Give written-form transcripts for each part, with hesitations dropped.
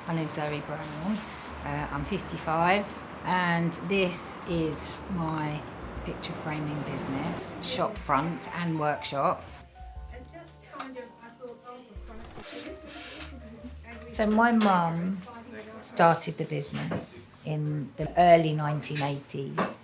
My name's Zoe Brown. I'm 55 and this is my picture framing business, shop front and workshop. So my mum started the business in the early 1980s.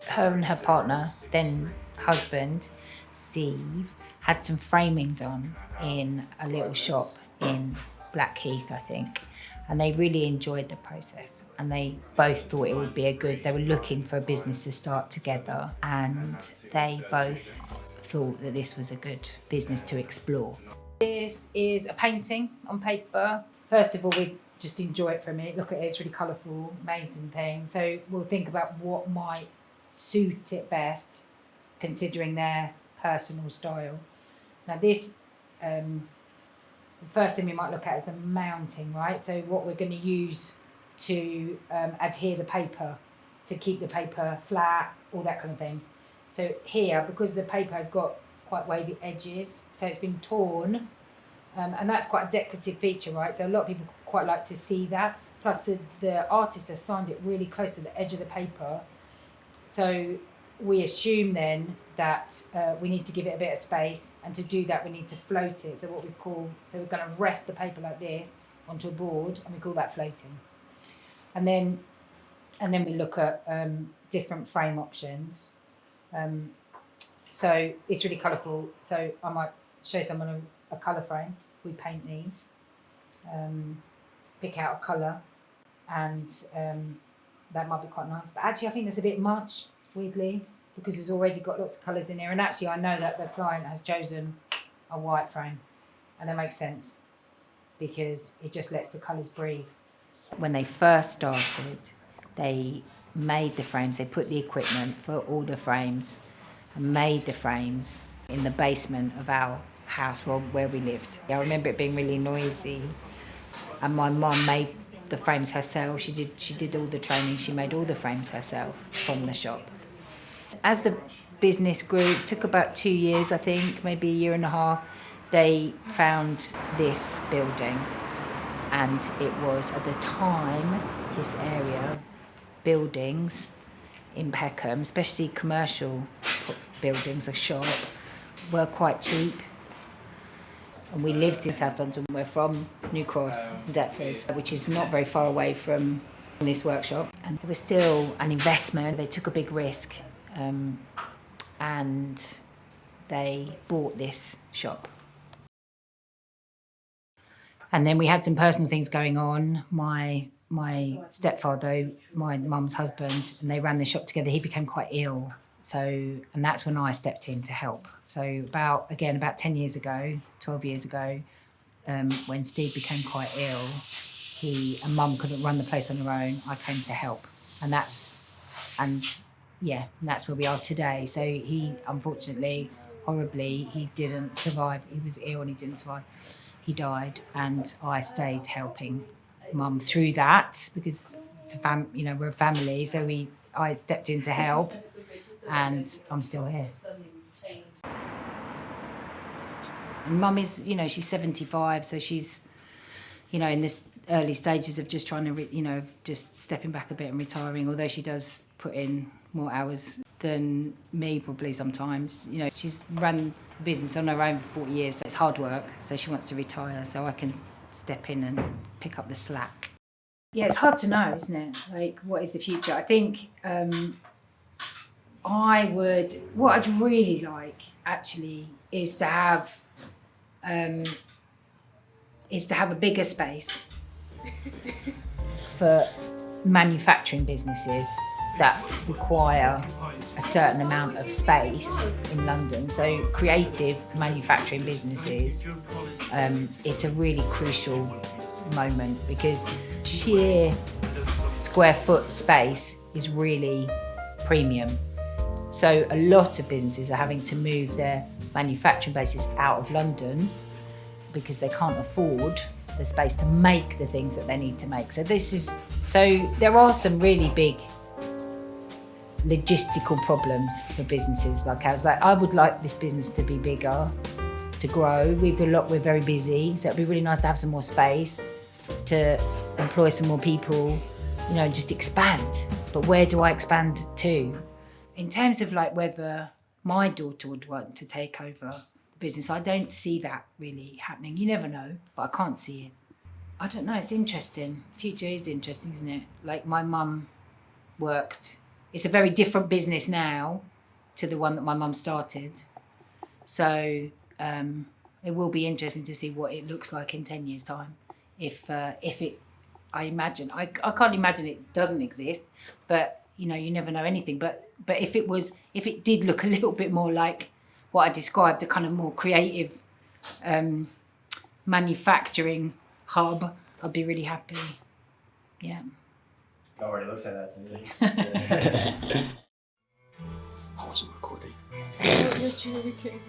Her and her partner, then husband, Steve, had some framing done in a little shop in Blackheath, I think. And they really enjoyed the process and they both thought it would be they were looking for a business to start together, and they both thought that this was a good business to explore. This is a painting on paper. First of all, we just enjoy it for a minute. Look at it, it's really colourful, amazing thing. So we'll think about what might suit it best, considering their personal style. Now this, the first thing we might look at is the mounting, right? So what we're going to use to adhere the paper, to keep the paper flat, all that kind of thing. So here, because the paper has got quite wavy edges, so it's been torn, and that's quite a decorative feature, right? So a lot of people quite like to see that. Plus the artist has signed it really close to the edge of the paper. So we assume then that we need to give it a bit of space, and to do that we need to float it. So we're going to rest the paper like this onto a board, and we call that floating. And then we look at different frame options. So it's really colourful. So I might show someone a colour frame. We paint these, pick out a colour, and that might be quite nice. But actually I think there's a bit much, weirdly, because it's already got lots of colours in here. And actually I know that the client has chosen a white frame, and that makes sense because it just lets the colours breathe. When they first started, they made the frames, they put the equipment for all the frames and made the frames in the basement of our house where we lived. I remember it being really noisy, and my mum made the frames herself. She did all the training, she made all the frames herself from the shop. As the business grew, it took about 2 years, I think, maybe a year and a half, they found this building, and it was, at the time, this area, buildings in Peckham, especially commercial buildings, a shop, were quite cheap. And we lived in South London. We're from New Cross, Deptford, which is not very far away from this workshop. And it was still an investment. They took a big risk, and they bought this shop. And then we had some personal things going on. My stepfather, my mum's husband, and they ran the shop together. He became quite ill. And that's when I stepped in to help. So about 10 years ago, 12 years ago, when Steve became quite ill, and Mum couldn't run the place on her own, I came to help. And that's where we are today. So he, unfortunately, horribly, he didn't survive. He was ill and he didn't survive. He died, and I stayed helping Mum through that, because it's we're a family. So I stepped in to help, and I'm still here. And Mum is, she's 75, so she's, in this early stages of just trying to, just stepping back a bit and retiring, although she does put in more hours than me probably sometimes. She's run the business on her own for 40 years, so it's hard work, so she wants to retire, so I can step in and pick up the slack. Yeah, it's hard to know, isn't it? Like, what is the future? I think what I'd really like, actually, is to have a bigger space for manufacturing businesses that require a certain amount of space in London. So creative manufacturing businesses, it's a really crucial moment, because sheer square foot space is really premium. So a lot of businesses are having to move their manufacturing bases out of London because they can't afford the space to make the things that they need to make. So there are some really big logistical problems for businesses like ours. Like, I would like this business to be bigger, to grow. We're very busy, so it'd be really nice to have some more space to employ some more people, you know, just expand. But where do I expand to? In terms of like whether my daughter would want to take over the business, I don't see that really happening. You never know, but I can't see it. I don't know, it's interesting. Future is interesting, isn't it? Like my mum worked, it's a very different business now to the one that my mum started. So it will be interesting to see what it looks like in 10 years' time. If it, I imagine, I can't imagine it doesn't exist, but you know, you never know anything. But if it did look a little bit more like what I described, a kind of more creative manufacturing hub, I'd be really happy. Yeah. It already looks like that to me. I wasn't recording. What you're joking.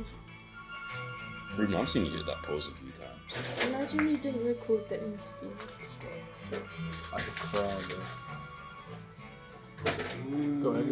Ruben, I've seen you hit that pause a few times. Imagine you didn't record the interview. Stop. I could cry, bro. Go ahead.